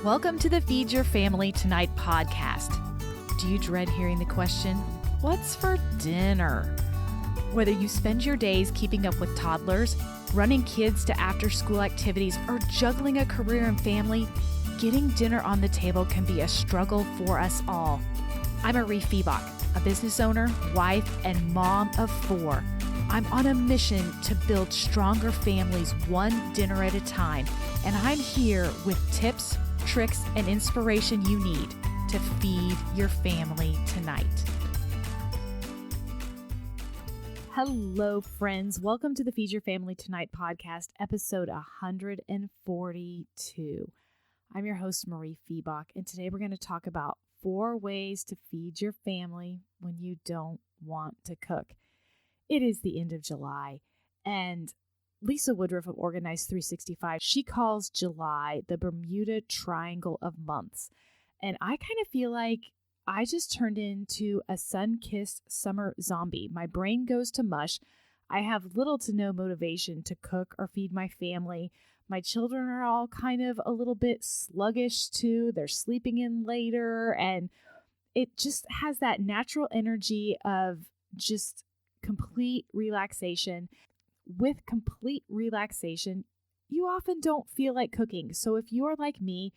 Welcome to the Feed Your Family Tonight podcast. Do you dread hearing the question, what's for dinner? Whether you spend your days keeping up with toddlers, running kids to after-school activities, or juggling a career and family, getting dinner on the table can be a struggle for us all. I'm Mariefiebach, a business owner, wife, and mom of 4. I'm on a mission to build stronger families one dinner at a time, and I'm here with tips, tricks, and inspiration you need to feed your family tonight. Hello, friends. Welcome to the Feed Your Family Tonight podcast, episode 142. I'm your host, Mariefiebach, and today we're going to talk about 4 ways to feed your family when you don't want to cook. It is the end of July, and Lisa Woodruff of Organized 365, she calls July the Bermuda Triangle of months. And I kind of feel like I just turned into a sun-kissed summer zombie. My brain goes to mush. I have little to no motivation to cook or feed my family. My children are all kind of a little bit sluggish too. They're sleeping in later, and it just has that natural energy of just complete relaxation. With complete relaxation, you often don't feel like cooking. So if you are like me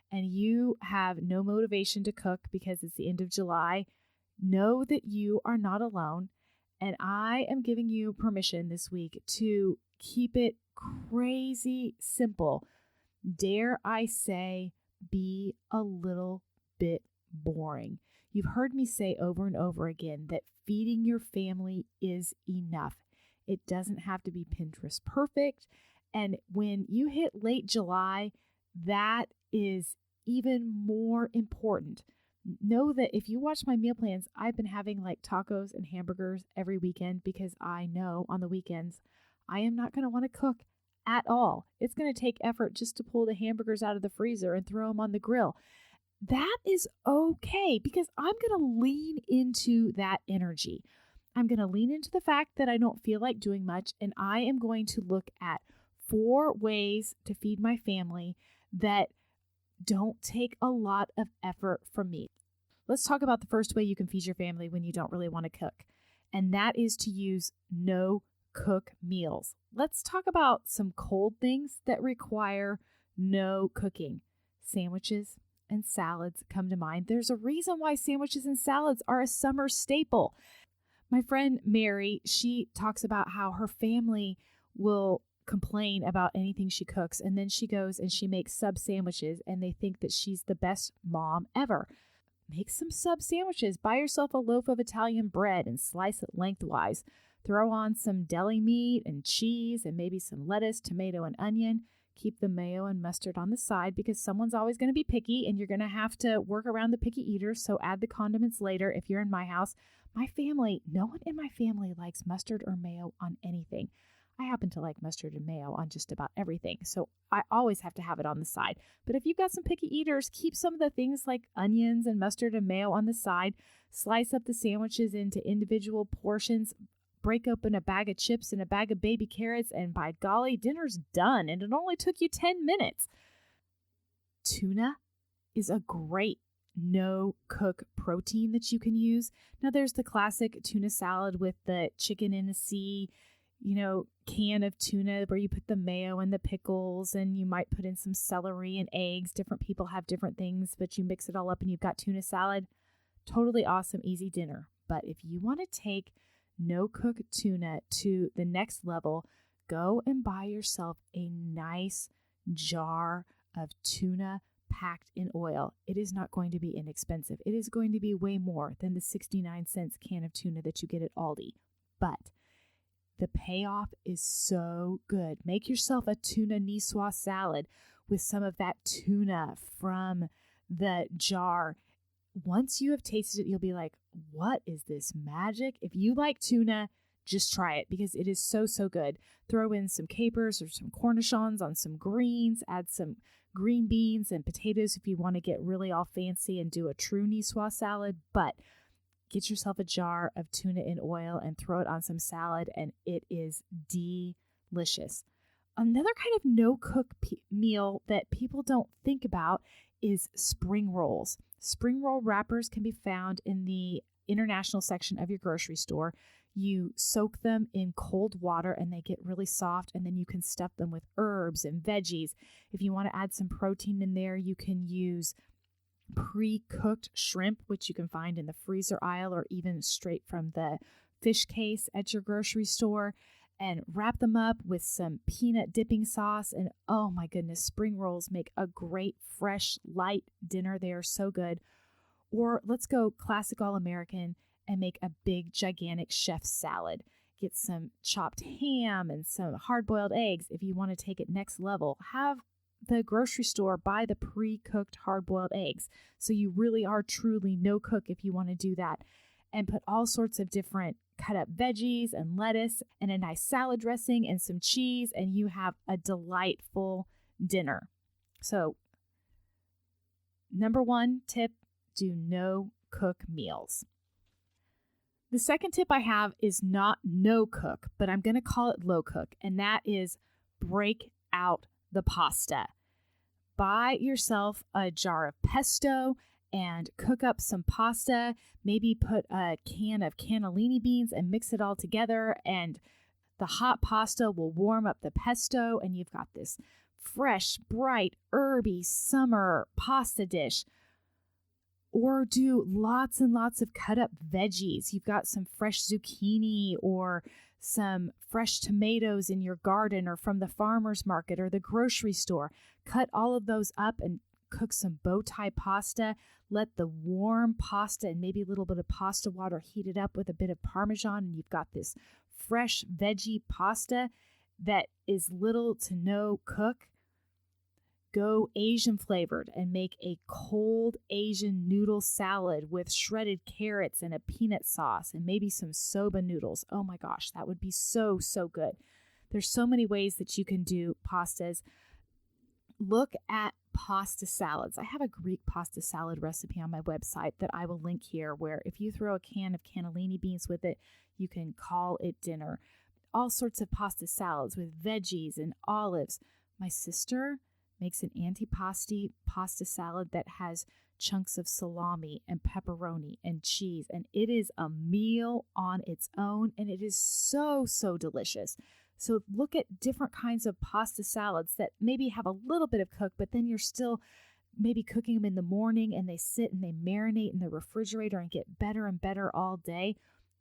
and you have no motivation to cook because it's the end of July, know that you are not alone. And I am giving you permission this week to keep it crazy simple. Dare I say, be a little bit boring. You've heard me say over and over again that feeding your family is enough. It doesn't have to be Pinterest perfect. And when you hit late July, that is even more important. Know that if you watch my meal plans, I've been having like tacos and hamburgers every weekend because I know on the weekends I am not going to want to cook at all. It's going to take effort just to pull the hamburgers out of the freezer and throw them on the grill. That is okay because I'm going to lean into that energy. I'm going to lean into the fact that I don't feel like doing much, and I am going to look at 4 ways to feed my family that don't take a lot of effort from me. Let's talk about the first way you can feed your family when you don't really want to cook, and that is to use no-cook meals. Let's talk about some cold things that require no cooking. Sandwiches and salads come to mind. There's a reason why sandwiches and salads are a summer staple. My friend Mary, she talks about how her family will complain about anything she cooks, and then she goes and she makes sub sandwiches, and they think that she's the best mom ever. Make some sub sandwiches. Buy yourself a loaf of Italian bread and slice it lengthwise. Throw on some deli meat and cheese and maybe some lettuce, tomato, and onion. Keep the mayo and mustard on the side because someone's always going to be picky, and you're going to have to work around the picky eaters, so add the condiments later if you're in my house. My family, no one in my family likes mustard or mayo on anything. I happen to like mustard and mayo on just about everything, so I always have to have it on the side. But if you've got some picky eaters, keep some of the things like onions and mustard and mayo on the side. Slice up the sandwiches into individual portions. Break open a bag of chips and a bag of baby carrots, and by golly, dinner's done, and it only took you 10 minutes. Tuna is a great no-cook protein that you can use. Now, there's the classic tuna salad with the chicken in the sea, can of tuna where you put the mayo and the pickles, and you might put in some celery and eggs. Different people have different things, but you mix it all up and you've got tuna salad. Totally awesome, easy dinner. But if you want to take no-cook tuna to the next level, go and buy yourself a nice jar of tuna packed in oil. It is not going to be inexpensive. It is going to be way more than the 69-cent can of tuna that you get at Aldi. But the payoff is so good. Make yourself a tuna niçoise salad with some of that tuna from the jar. Once you have tasted it, you'll be like, what is this magic? If you like tuna, just try it because it is so, so good. Throw in some capers or some cornichons on some greens. Add some green beans and potatoes if you want to get really all fancy and do a true niçoise salad. But get yourself a jar of tuna in oil and throw it on some salad, and it is delicious. Another kind of no-cook meal that people don't think about is spring rolls. Spring roll wrappers can be found in the international section of your grocery store. You soak them in cold water and they get really soft, and then you can stuff them with herbs and veggies. If you want to add some protein in there, you can use pre-cooked shrimp, which you can find in the freezer aisle or even straight from the fish case at your grocery store, and wrap them up with some peanut dipping sauce. And oh my goodness, spring rolls make a great, fresh, light dinner. They are so good. Or let's go classic all-American and make a big, gigantic chef salad. Get some chopped ham and some hard-boiled eggs. If you want to take it next level, have the grocery store buy the pre-cooked hard-boiled eggs. So you really are truly no cook if you want to do that. And put all sorts of different cut up veggies and lettuce and a nice salad dressing and some cheese, and you have a delightful dinner. So, number 1 tip, do no cook meals. The second tip I have is not no cook, but I'm going to call it low cook, and that is break out the pasta. Buy yourself a jar of pesto and cook up some pasta. Maybe put a can of cannellini beans and mix it all together, and the hot pasta will warm up the pesto, and you've got this fresh, bright, herby summer pasta dish. Or do lots and lots of cut up veggies. You've got some fresh zucchini or some fresh tomatoes in your garden or from the farmer's market or the grocery store. Cut all of those up and cook some bow tie pasta. Let the warm pasta and maybe a little bit of pasta water heat it up with a bit of Parmesan, and you've got this fresh veggie pasta that is little to no cook. Go Asian flavored and make a cold Asian noodle salad with shredded carrots and a peanut sauce and maybe some soba noodles. Oh my gosh, that would be so, so good. There's so many ways that you can do pastas. Look at pasta salads. I have a Greek pasta salad recipe on my website that I will link here, where if you throw a can of cannellini beans with it, you can call it dinner. All sorts of pasta salads with veggies and olives. My sister makes an antipasti pasta salad that has chunks of salami and pepperoni and cheese, and it is a meal on its own, and it is so, so delicious. So look at different kinds of pasta salads that maybe have a little bit of cook, but then you're still maybe cooking them in the morning, and they sit and they marinate in the refrigerator and get better and better all day.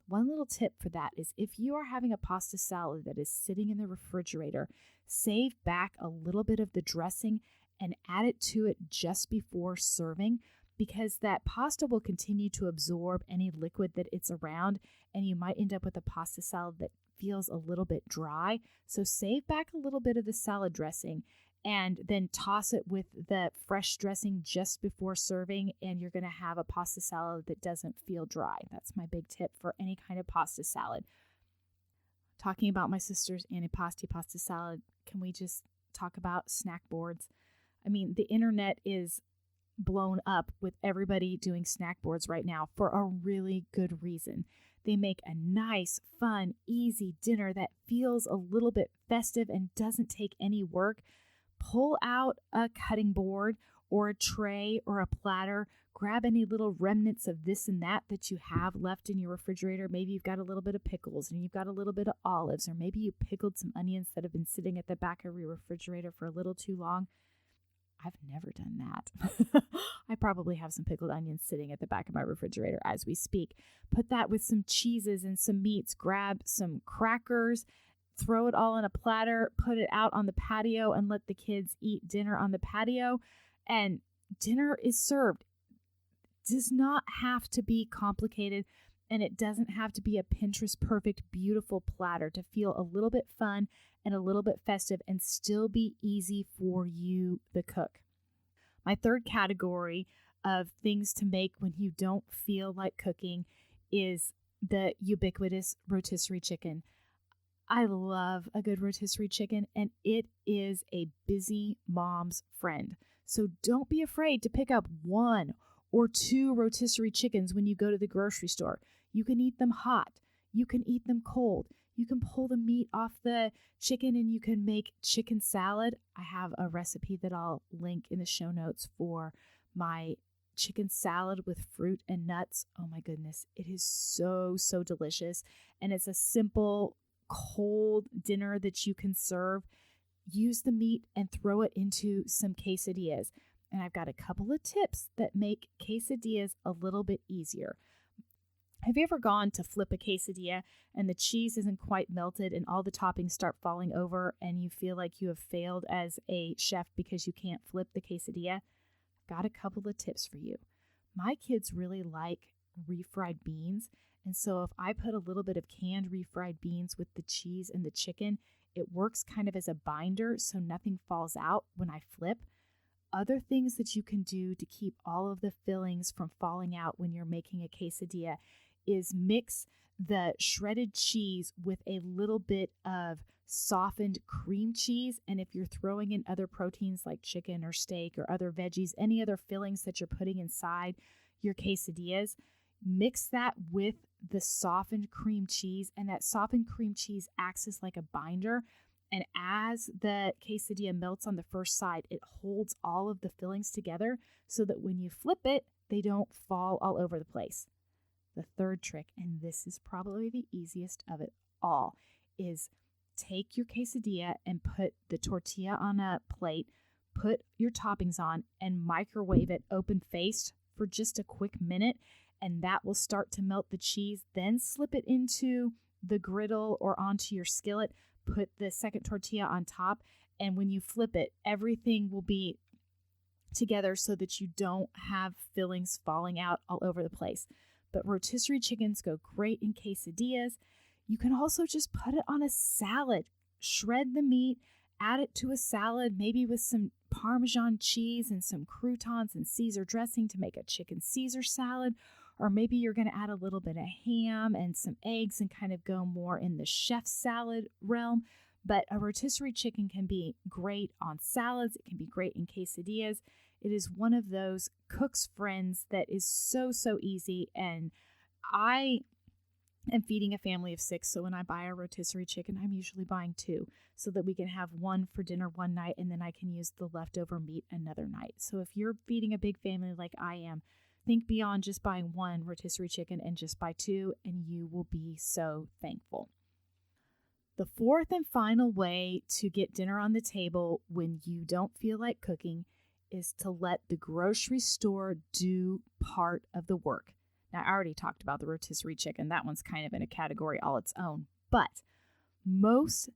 One little tip for that is if you are having a pasta salad that is sitting in the refrigerator, save back a little bit of the dressing and add it to it just before serving, because that pasta will continue to absorb any liquid that it's around, and you might end up with a pasta salad that feels a little bit dry. So save back a little bit of the salad dressing and then toss it with the fresh dressing just before serving, and you're going to have a pasta salad that doesn't feel dry. That's my big tip for any kind of pasta salad. Talking about my sister's antipasti pasta salad, can we just talk about snack boards? I mean, the internet is blown up with everybody doing snack boards right now for a really good reason. They make a nice, fun, easy dinner that feels a little bit festive and doesn't take any work. Pull out a cutting board or a tray or a platter. Grab any little remnants of this and that you have left in your refrigerator. Maybe you've got a little bit of pickles and you've got a little bit of olives, or maybe you pickled some onions that have been sitting at the back of your refrigerator for a little too long. I've never done that. I probably have some pickled onions sitting at the back of my refrigerator as we speak. Put that with some cheeses and some meats. Grab some crackers, throw it all in a platter, put it out on the patio, and let the kids eat dinner on the patio. And dinner is served. It does not have to be complicated, and it doesn't have to be a Pinterest perfect, beautiful platter to feel a little bit fun and a little bit festive and still be easy for you, the cook. My third category of things to make when you don't feel like cooking is the ubiquitous rotisserie chicken. I love a good rotisserie chicken, and it is a busy mom's friend. So don't be afraid to pick up 1 or 2 rotisserie chickens when you go to the grocery store. You can eat them hot. You can eat them cold. You can pull the meat off the chicken and you can make chicken salad. I have a recipe that I'll link in the show notes for my chicken salad with fruit and nuts. Oh my goodness. It is so, so delicious. And it's a simple, cold dinner that you can serve. Use the meat and throw it into some quesadillas. And I've got a couple of tips that make quesadillas a little bit easier. Have you ever gone to flip a quesadilla and the cheese isn't quite melted and all the toppings start falling over and you feel like you have failed as a chef because you can't flip the quesadilla? Got a couple of tips for you. My kids really like refried beans. And so if I put a little bit of canned refried beans with the cheese and the chicken, it works kind of as a binder so nothing falls out when I flip. Other things that you can do to keep all of the fillings from falling out when you're making a quesadilla is mix the shredded cheese with a little bit of softened cream cheese. And if you're throwing in other proteins like chicken or steak or other veggies, any other fillings that you're putting inside your quesadillas, mix that with the softened cream cheese. And that softened cream cheese acts as like a binder. And as the quesadilla melts on the first side, it holds all of the fillings together so that when you flip it, they don't fall all over the place. The third trick, and this is probably the easiest of it all, is take your quesadilla and put the tortilla on a plate, put your toppings on, and microwave it open-faced for just a quick minute, and that will start to melt the cheese. Then slip it into the griddle or onto your skillet, put the second tortilla on top, and when you flip it, everything will be together so that you don't have fillings falling out all over the place. But rotisserie chickens go great in quesadillas. You can also just put it on a salad. Shred the meat, add it to a salad, maybe with some Parmesan cheese and some croutons and Caesar dressing to make a chicken Caesar salad. Or maybe you're going to add a little bit of ham and some eggs and kind of go more in the chef salad realm. But a rotisserie chicken can be great on salads. It can be great in quesadillas. It is one of those cook's friends that is so, so easy. And I am feeding a family of 6. So when I buy a rotisserie chicken, I'm usually buying 2 so that we can have one for dinner one night and then I can use the leftover meat another night. So if you're feeding a big family like I am, think beyond just buying 1 rotisserie chicken and just buy 2, and you will be so thankful. The fourth and final way to get dinner on the table when you don't feel like cooking is to let the grocery store do part of the work. Now, I already talked about the rotisserie chicken. That one's kind of in a category all its own. But most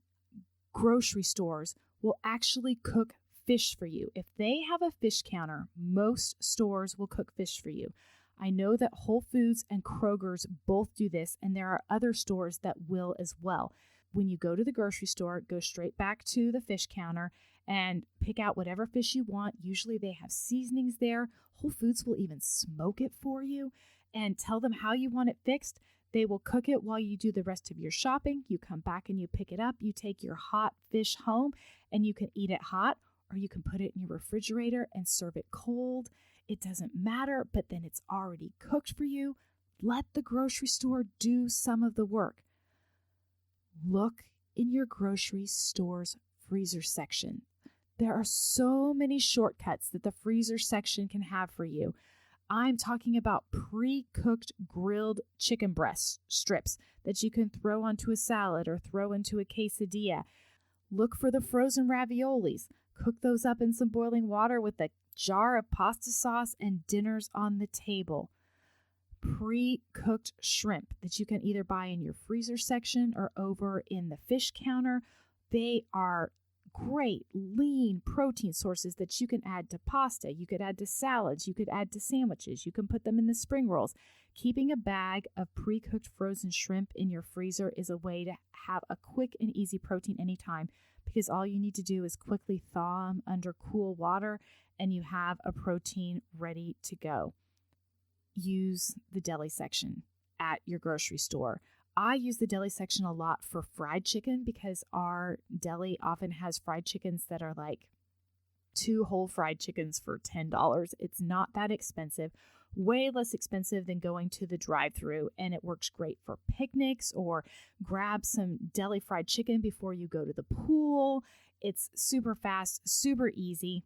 grocery stores will actually cook fish for you. If they have a fish counter, most stores will cook fish for you. I know that Whole Foods and Kroger's both do this, and there are other stores that will as well. When you go to the grocery store, go straight back to the fish counter and pick out whatever fish you want. Usually they have seasonings there. Whole Foods will even smoke it for you and tell them how you want it fixed. They will cook it while you do the rest of your shopping. You come back and you pick it up. You take your hot fish home and you can eat it hot, or you can put it in your refrigerator and serve it cold. It doesn't matter, but then it's already cooked for you. Let the grocery store do some of the work. Look in your grocery store's freezer section. There are so many shortcuts that the freezer section can have for you. I'm talking about pre-cooked grilled chicken breast strips that you can throw onto a salad or throw into a quesadilla. Look for the frozen raviolis. Cook those up in some boiling water with a jar of pasta sauce and dinner's on the table. Pre-cooked shrimp that you can either buy in your freezer section or over in the fish counter. They are great, lean protein sources that you can add to pasta. You could add to salads. You could add to sandwiches. You can put them in the spring rolls. Keeping a bag of pre-cooked frozen shrimp in your freezer is a way to have a quick and easy protein anytime, because all you need to do is quickly thaw them under cool water and you have a protein ready to go. Use the deli section at your grocery store. I use the deli section a lot for fried chicken because our deli often has fried chickens that are like 2 whole fried chickens for $10. It's not that expensive. way less expensive than going to the drive-thru, and it works great for picnics or grab some deli fried chicken before you go to the pool. It's super fast, super easy.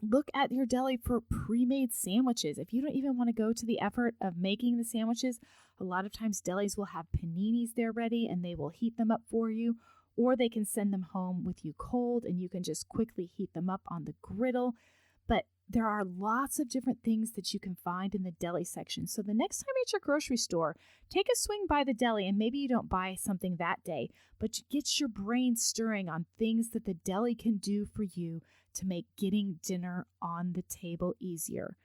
Look at your deli for pre-made sandwiches. If you don't even want to go to the effort of making the sandwiches, a lot of times delis will have paninis there ready and they will heat them up for you, or they can send them home with you cold and you can just quickly heat them up on the griddle. But there are lots of different things that you can find in the deli section. So the next time you're at your grocery store, take a swing by the deli, and maybe you don't buy something that day, but get your brain stirring on things that the deli can do for you to make getting dinner on the table easier.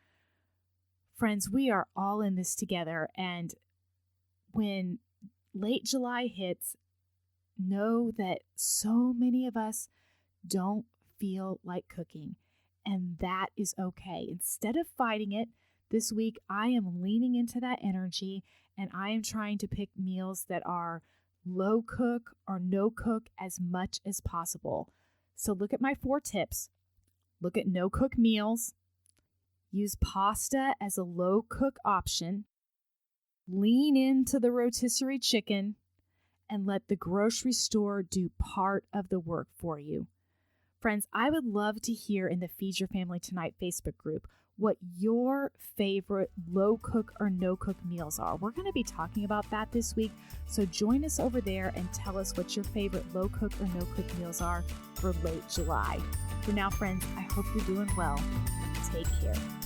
Friends, we are all in this together, and when late July hits, know that so many of us don't feel like cooking. And that is okay. Instead of fighting it, this week I am leaning into that energy and I am trying to pick meals that are low cook or no cook as much as possible. So look at my 4 tips. Look at no cook meals. Use pasta as a low cook option. Lean into the rotisserie chicken and let the grocery store do part of the work for you. Friends, I would love to hear in the Feed Your Family Tonight Facebook group what your favorite low cook or no cook meals are. We're going to be talking about that this week, so join us over there and tell us what your favorite low cook or no cook meals are for late July. For now, friends, I hope you're doing well. Take care.